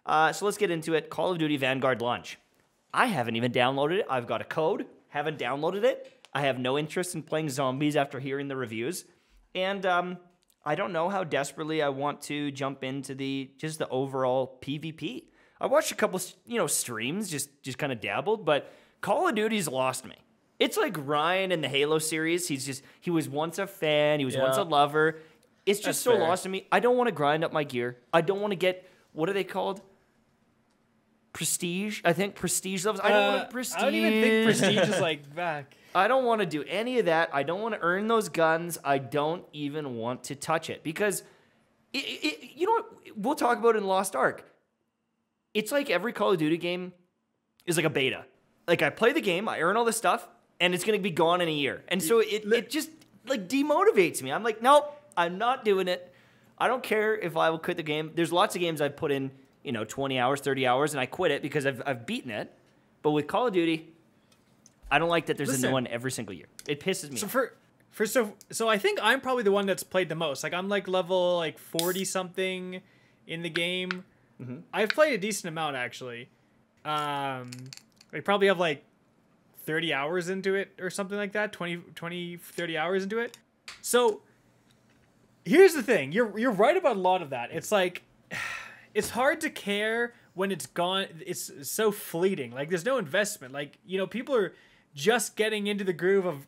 So let's get into it. Call of Duty Vanguard launch. I haven't even downloaded it. I've got a code. Haven't downloaded it. I have no interest in playing zombies after hearing the reviews. And I don't know how desperately I want to jump into the overall PvP. I watched a couple, streams, just kind of dabbled, but Call of Duty's lost me. It's like Ryan in the Halo series. He was once a fan. He was once a lover. It's just so lost to me. I don't want to grind up my gear. I don't want to get, what are they called? Prestige? I think prestige levels. I don't want to prestige. I don't even think prestige is like back. I don't want to do any of that. I don't want to earn those guns. I don't even want to touch it because, you know what? We'll talk about it in Lost Ark. It's like every Call of Duty game is like a beta. Like I play the game, I earn all this stuff, and it's going to be gone in a year. And so it just like demotivates me. I'm like, nope, I'm not doing it. I don't care if I will quit the game. There's lots of games I've put in, 20 hours, 30 hours, and I quit it because I've beaten it. But with Call of Duty, I don't like that there's a new one every single year. It pisses me off. So I think I'm probably the one that's played the most. Like I'm like level 40 something in the game. Mm-hmm. I've played a decent amount actually. I probably have like 30 hours into it or something like that. 30 hours into it. So here's the thing. You're right about a lot of that. It's like it's hard to care when it's gone. It's so fleeting. Like there's no investment. Like, people are just getting into the groove of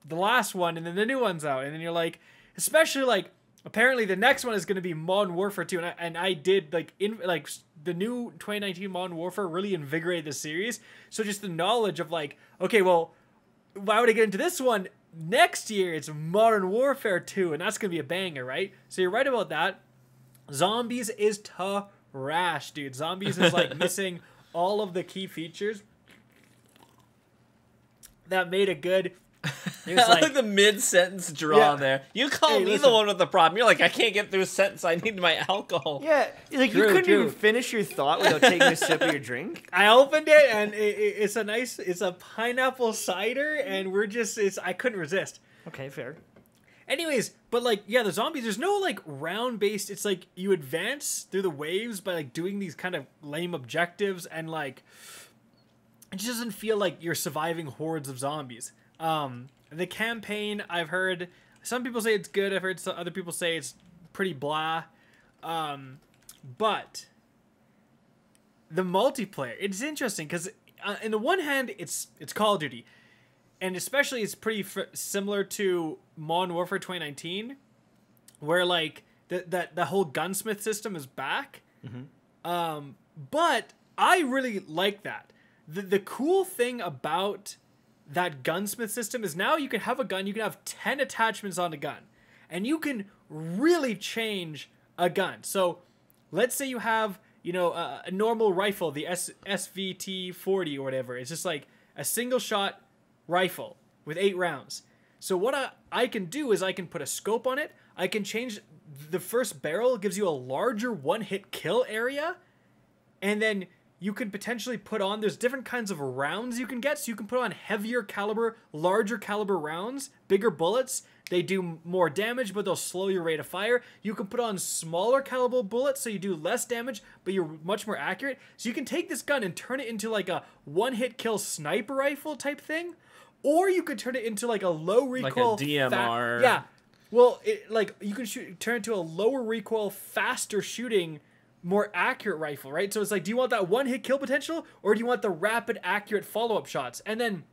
the last one and then the new one's out. And then you're like, especially like, apparently the next one is going to be Modern Warfare 2. And I did the new 2019 Modern Warfare really invigorated the series. So just the knowledge of like, okay, well, why would I get into this one? Next year it's Modern Warfare 2 and that's going to be a banger, right? So you're right about that. Zombies is trash, dude. Zombies is like missing all of the key features that made it good. It was like the mid-sentence draw there. You call me the one with the problem. You're like, I can't get through a sentence. I need my alcohol. Yeah, like you couldn't even finish your thought without taking a sip of your drink. I opened it and it's a pineapple cider and I couldn't resist. Okay, fair. Anyways, but the zombies, there's no round-based, it's like you advance through the waves by doing these kind of lame objectives and it just doesn't feel like you're surviving hordes of zombies. The campaign, I've heard some people say it's good. I've heard some other people say it's pretty blah. But the multiplayer, it's interesting because in the one hand, it's Call of Duty. And especially it's pretty similar to Modern Warfare 2019, where the whole gunsmith system is back. Mm-hmm. But I really like that. The cool thing about that gunsmith system is now you can have a gun, you can have 10 attachments on a gun, and you can really change a gun. So let's say you have, a normal rifle, the SVT-40 or whatever. It's just like a single shot rifle with 8 rounds. So what I can do is I can put a scope on it. I can change the first barrel, gives you a larger one-hit kill area, and then you can potentially put on, there's different kinds of rounds you can get. So you can put on heavier caliber, larger caliber rounds, bigger bullets. They do more damage, but they'll slow your rate of fire. You can put on smaller caliber bullets, so you do less damage, but you're much more accurate. So you can take this gun and turn it into like a one-hit kill sniper rifle type thing. Or you could turn it into like a low recoil. Like a DMR. Yeah. Well, you can turn it into a lower recoil, faster shooting, more accurate rifle, right? So it's like, do you want that one hit kill potential or do you want the rapid, accurate follow-up shots? And then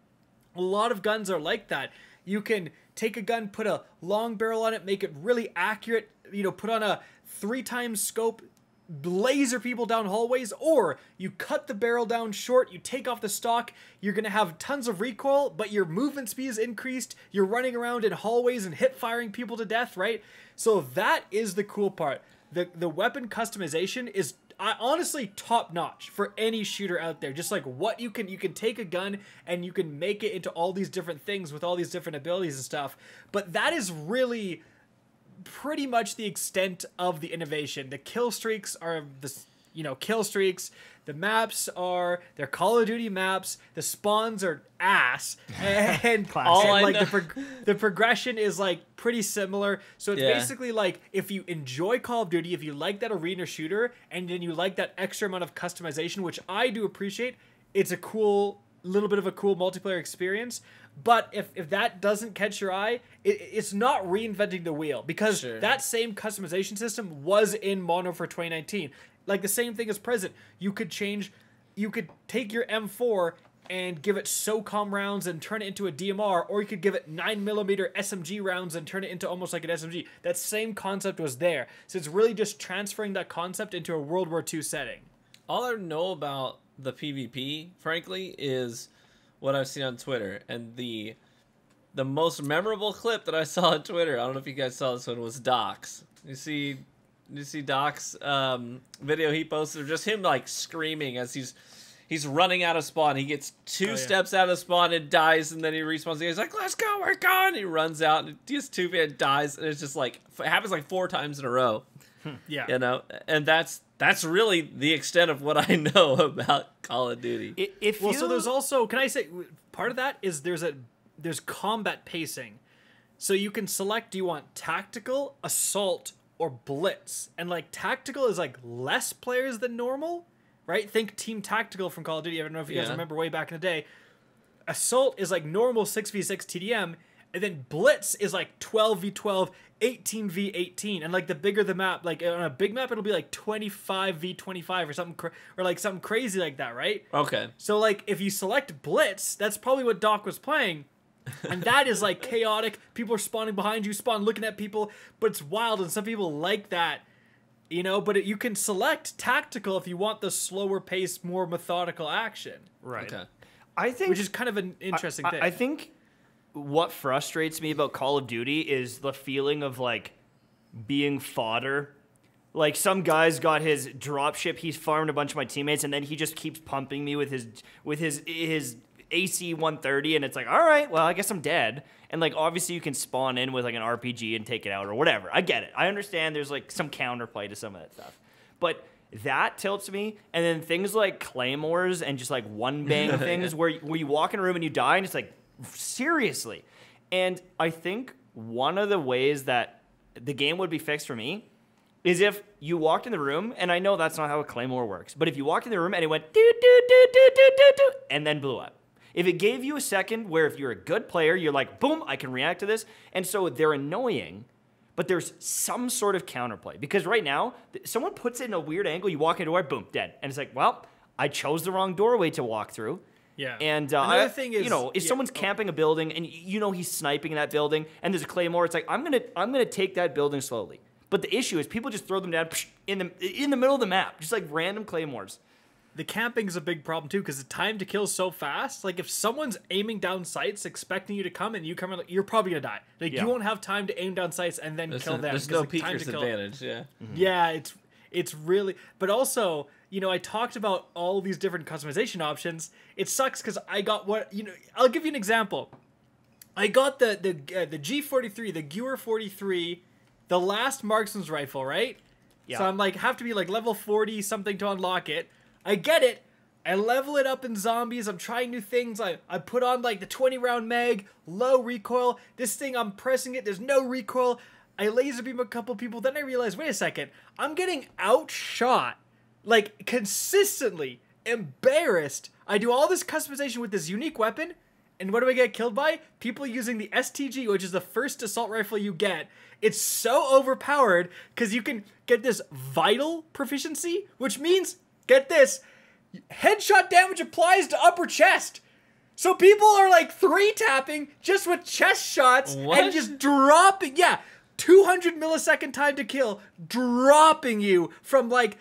a lot of guns are like that. You can take a gun, put a long barrel on it, make it really accurate, put on a 3x scope, laser people down hallways, or you cut the barrel down short, you take off the stock, you're going to have tons of recoil, but your movement speed is increased, you're running around in hallways and hip firing people to death, right? So that is the cool part. The weapon customization is honestly top notch for any shooter out there. Just like what you can take a gun and you can make it into all these different things with all these different abilities and stuff. But that is really pretty much the extent of the innovation. The kill streaks are kill streaks. The maps they're Call of Duty maps. The spawns are ass, and the progression is like pretty similar. So it's basically like if you enjoy Call of Duty, if you like that arena shooter, and then you like that extra amount of customization, which I do appreciate, it's a little bit of a cool multiplayer experience. But if that doesn't catch your eye, it's not reinventing the wheel, because that same customization system was in Modern Warfare 2019. Like the same thing is present. You could take your M4 and give it SOCOM rounds and turn it into a DMR, or you could give it 9mm SMG rounds and turn it into almost like an SMG. That same concept was there. So it's really just transferring that concept into a World War II setting. All I know about the PvP, frankly, is what I've seen on Twitter, and the most memorable clip that I saw on Twitter, I don't know if you guys saw this one, was Doc's. You see Doc's video he posted, just him like screaming as he's running out of spawn. He gets two steps out of spawn and dies, and then he respawns again. He's like, "Let's go, we're gone!" He runs out and he gets 2 and dies, and it's just like it happens like 4 times in a row. Yeah, you know, and that's really the extent of what I know about Call of Duty. So there's also, can I say, part of that is there's combat pacing. So you can select, do you want tactical, assault, or blitz? And like tactical is like less players than normal, right? Think Team Tactical from Call of Duty. I don't know if you guys remember way back in the day. Assault is like normal 6v6 TDM, and then blitz is like 12v12, 18v18, and like the bigger the map, like on a big map, it'll be like 25v25 or something, or like something crazy like that, right? Okay. So like if you select blitz, that's probably what Doc was playing, and that is like chaotic. People are spawning behind you, looking at people, but it's wild, and some people like that, you know. But you can select tactical if you want the slower pace, more methodical action. Right. Okay. I think, which is kind of an interesting thing. I think what frustrates me about Call of Duty is the feeling of like being fodder. Like some guy's got his dropship, he's farmed a bunch of my teammates, and then he just keeps pumping me with his AC 130, and it's like, all right, well, I guess I'm dead. And like obviously you can spawn in with like an RPG and take it out or whatever. I get it. I understand there's like some counterplay to some of that stuff. But that tilts me. And then things like claymores and just like one bang things where you walk in a room and you die, and it's like, seriously. And I think one of the ways that the game would be fixed for me is if you walked in the room, and I know that's not how a claymore works, but if you walked in the room and it went do do do do do do do and then blew up. If it gave you a second where if you're a good player, you're like, boom, I can react to this. And so they're annoying, but there's some sort of counterplay. Because right now, someone puts it in a weird angle, you walk in a door, boom, dead. And it's like, well, I chose the wrong doorway to walk through. Yeah. And another thing is, you know, if someone's camping a building and you know he's sniping in that building and there's a claymore, it's like I'm gonna take that building slowly. But the issue is people just throw them down in the middle of the map, just like random claymores. The camping is a big problem too, because the time to kill is so fast. Like if someone's aiming down sights expecting you to come and you come in, you're probably gonna die. Like you won't have time to aim down sights and then kill them. There's no peeker's advantage. Yeah. Mm-hmm. Yeah, it's really, but also, you know, I talked about all these different customization options. It sucks because I got I'll give you an example. I got the G43, the Gewehr 43, the last marksman's rifle, right? Yeah. So I'm like, have to be like level 40 something to unlock it. I get it. I level it up in zombies. I'm trying new things. I put on like the 20 round mag, low recoil. This thing, I'm pressing it. There's no recoil. I laser beam a couple people. Then I realize, wait a second. I'm getting outshot. Like consistently. Embarrassed. I do all this customization with this unique weapon. And what do I get killed by? People using the STG, which is the first assault rifle you get. It's so overpowered because you can get this vital proficiency, which means, get this, headshot damage applies to upper chest. So people are like 3-tapping just with chest shots and just dropping. Yeah, 200 millisecond time to kill, dropping you from like,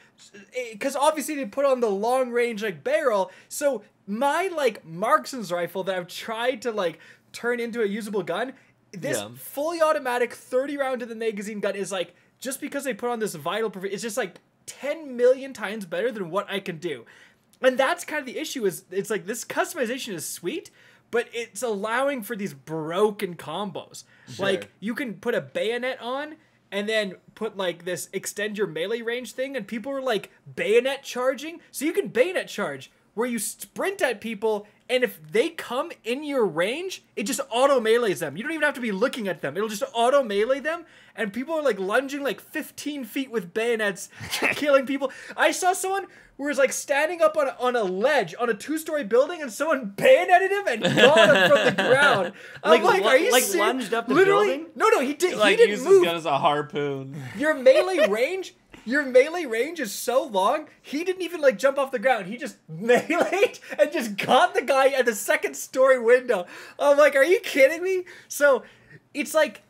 because obviously they put on the long range like barrel. So my like marksman's rifle that I've tried to like turn into a usable gun, this fully automatic 30 round to the magazine gun is like, just because they put on this vital, it's just like 10 million times better than what I can do. And that's kind of the issue, is it's like this customization is sweet, but it's allowing for these broken combos. Sure. Like you can put a bayonet on and then put like this extend your melee range thing, and people were like bayonet charging. So you can bayonet charge where you sprint at people, and if they come in your range, it just auto melees them. You don't even have to be looking at them. It'll just auto melee them, and people are like lunging like 15 feet with bayonets, killing people. I saw someone who was like standing up on a ledge on a 2-story building, and someone bayoneted him and got him from the ground. I'm like, are you serious? Lunged up the Literally, building? No, he did. Like He didn't use move. his gun as a harpoon. Your melee range. Your melee range is so long, he didn't even like jump off the ground. He just meleeed and just got the guy at the 2nd story window. I'm like, are you kidding me? So it's like,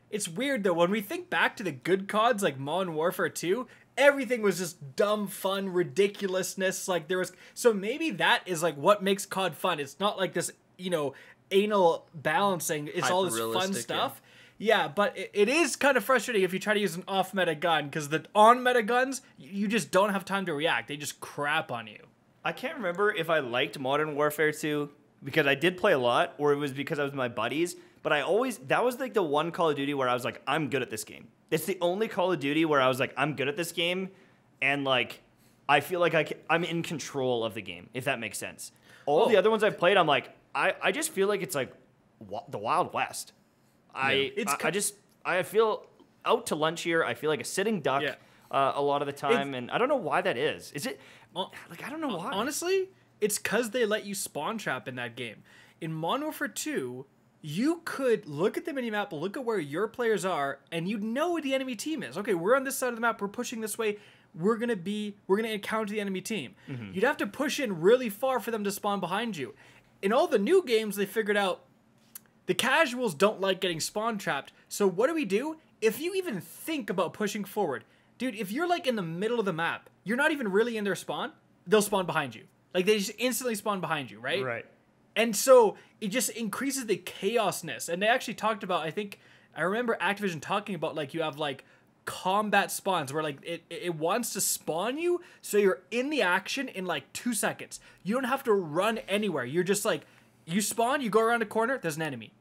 it's weird though. When we think back to the good CODs like Modern Warfare 2, everything was just dumb fun, ridiculousness. Like there was, so maybe that is like what makes COD fun. It's not like this, you know, anal balancing. It's all this fun Hyper-realistic, stuff. Yeah, but it is kind of frustrating if you try to use an off-meta gun, because the on-meta guns, you just don't have time to react. They just crap on you. I can't remember if I liked Modern Warfare 2 because I did play a lot, or it was because I was with my buddies. But that was like the one Call of Duty where I was like, I'm good at this game. It's the only Call of Duty where I was like, I'm good at this game, and like, I feel like I'm in control of the game, if that makes sense. All the other ones I've played, I'm like, I just feel like it's like the Wild West. I feel out to lunch here. I feel like a sitting duck a lot of the time, and I don't know why that is. Is it like, I don't know why. Honestly, it's because they let you spawn trap in that game. In Modern Warfare 2, you could look at the minimap, look at where your players are, and you'd know where the enemy team is. Okay, we're on this side of the map. We're pushing this way. We're gonna encounter the enemy team. Mm-hmm. You'd have to push in really far for them to spawn behind you. In all the new games, they figured out the casuals don't like getting spawn trapped. So what do? If you even think about pushing forward, dude, if you're like in the middle of the map, you're not even really in their spawn, they'll spawn behind you. Like they just instantly spawn behind you, right? Right. And so it just increases the chaosness. And they actually talked about, I remember Activision talking about like you have like combat spawns where like it wants to spawn you, so you're in the action in like 2 seconds. You don't have to run anywhere. You're just like, you spawn, you go around a corner, there's an enemy.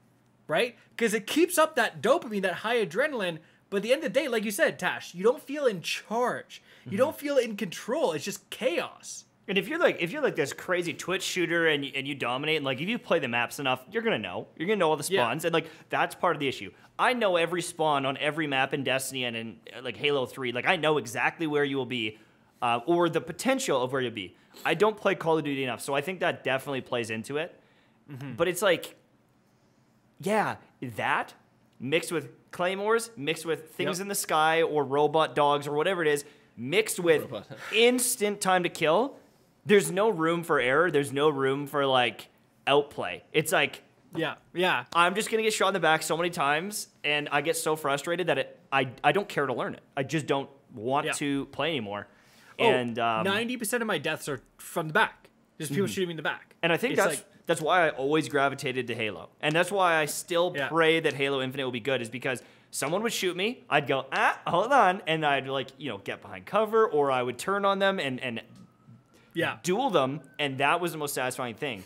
Right? Because it keeps up that dopamine, that high adrenaline. But at the end of the day, like you said, Tash, you don't feel in charge. You don't feel in control. It's just chaos. And if you're like this crazy Twitch shooter and you dominate, and like if you play the maps enough, you're gonna know all the spawns, and like that's part of the issue. I know every spawn on every map in Destiny and in like Halo 3. Like I know exactly where you will be, or the potential of where you'll be. I don't play Call of Duty enough, so I think that definitely plays into it. Mm-hmm. But it's like, yeah, that mixed with claymores, mixed with things in the sky or robot dogs or whatever it is, mixed with instant time to kill. There's no room for error. There's no room for like outplay. It's like, yeah. I'm just gonna get shot in the back so many times, and I get so frustrated that I don't care to learn it. I just don't want to play anymore. And 90% of my deaths are from the back. Just people shooting me in the back. And I think that's why I always gravitated to Halo. And that's why I still pray that Halo Infinite will be good, is because someone would shoot me, I'd go, hold on, and I'd like, get behind cover, or I would turn on them and duel them, and that was the most satisfying thing.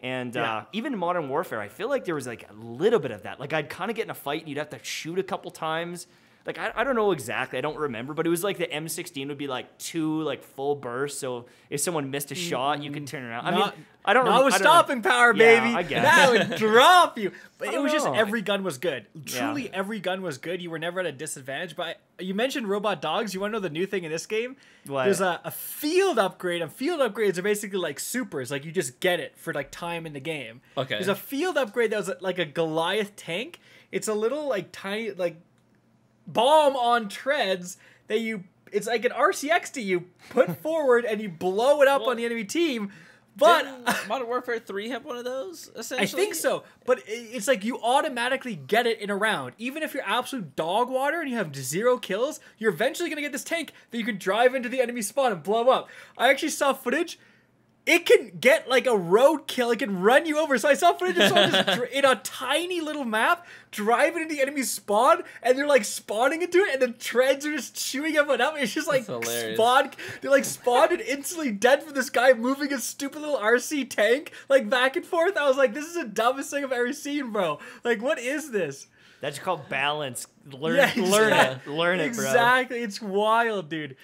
And even in Modern Warfare, I feel like there was like a little bit of that. Like I'd kind of get in a fight and you'd have to shoot a couple times. Like I don't know exactly, I don't remember, but it was like the M16 would be like 2 like full bursts. So if someone missed a shot, you could turn around. I mean, I don't know. Not with stopping power, baby. I guess. That would drop you. But it was just know. every gun was good. Truly, every gun was good. You were never at a disadvantage. But you mentioned robot dogs. You want to know the new thing in this game? What? There's a field upgrade. And field upgrades are basically like supers. Like you just get it for like time in the game. Okay. There's a field upgrade that was like a Goliath tank. It's a little like tiny like bomb on treads that it's like an RCXD you put forward and you blow it up on the enemy team. But didn't Modern Warfare 3 have one of those, essentially? I think so. But it's like you automatically get it in a round. Even if you're absolute dog water and you have 0 kills, you're eventually going to get this tank that you can drive into the enemy spawn and blow up. I actually saw footage. It can get like a road kill. It can run you over. So I saw footage of someone just in a tiny little map driving into the enemy spawn, and they're like spawning into it, and the treads are just chewing everyone up. It's just like spawn. They're like spawned and instantly dead for this guy moving a stupid little RC tank like back and forth. I was like, this is the dumbest thing I've ever seen, bro. Like, what is this? That's called balance. Learn Yeah, it. Learn it, bro. Exactly. It's wild, dude.